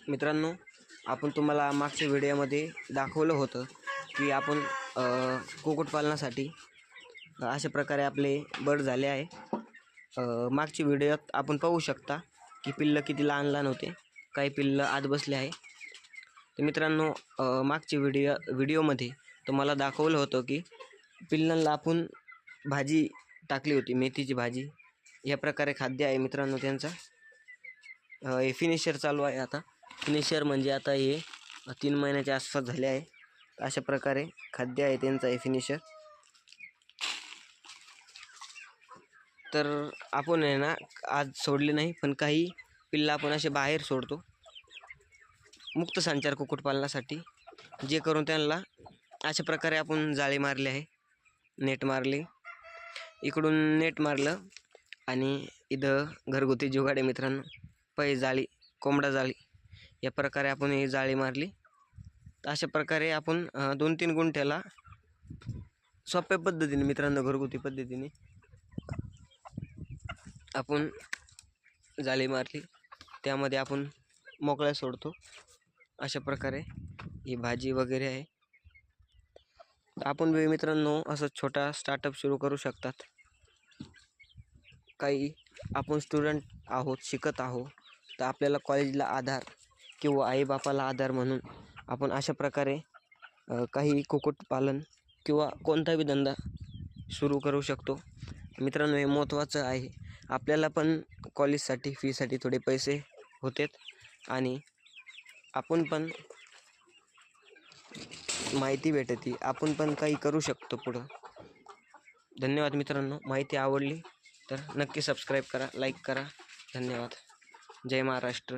मित्रांनो, आपण तुम्हाला मागच्या व्हिडिओमध्ये दाखवलं होतं की आपण कुक्कुटपालनासाठी अशा प्रकारे आपले बर्ड झाले आहे। मागच्या व्हिडिओत आपण पाहू शकता की पिल्लं किती लहान लहान होते, काही पिल्लं आत बसले आहे। तर मित्रांनो, मागच्या व्हिडिओमध्ये तुम्हाला दाखवलं होतं की पिल्लांना आपण भाजी टाकली होती, मेथीची भाजी। या प्रकारे खाद्य आहे मित्रांनो त्यांचा। हे फिनिशर चालू आहे आता। फिनिशर म्हणजे आता हे 3 महिन्याच्या आसपास झाले आहे। अशा प्रकारे खाद्य आहे त्यांचा हे फिनिशर। तर आपण आहे ना आज सोडले नाही, पण काही पिल्ला आपण असे बाहेर सोडतो मुक्त संचार कुक्कुटपालनासाठी, जे करून त्यांना अशा प्रकारे आपण जाळी मारली आहे, नेट मारली, इकडून नेट मारलं आणि इथं घरगुती जुगाड आहे मित्रांनो, पै जाळी, कोंबडा जाळी, या प्रकारे आपण ही जाळी मारली। तर अशा प्रकारे आपण 2-3 गुंठ्याला सोप्या पद्धतीने मित्रांनो, घरगुती पद्धतीने आपण जाळी मारली, त्यामध्ये आपण मोकळ्या सोडतो। अशा प्रकारे ही भाजी वगैरे आहे। आपण मित्रांनो असं छोटा स्टार्टअप सुरू करू शकतात। काही आपण स्टुडंट आहोत, शिकत आहोत, तर आपल्याला कॉलेजला आधार किंवा आईबापाला आधार म्हणून आपण अशा प्रकारे काही कुक्कुटपालन किंवा कोणताही धंदा सुरू करू शकतो। मित्रांनो, हे महत्त्वाचं आहे। आपल्याला पण कॉलेजसाठी फीसाठी थोडे पैसे होतात आणि आपण पण माहिती भेटते, आपण पण काही करू शकतो पुढं। धन्यवाद मित्रांनो, माहिती आवडली तर नक्की सबस्क्राईब करा, लाईक करा। धन्यवाद। जय महाराष्ट्र।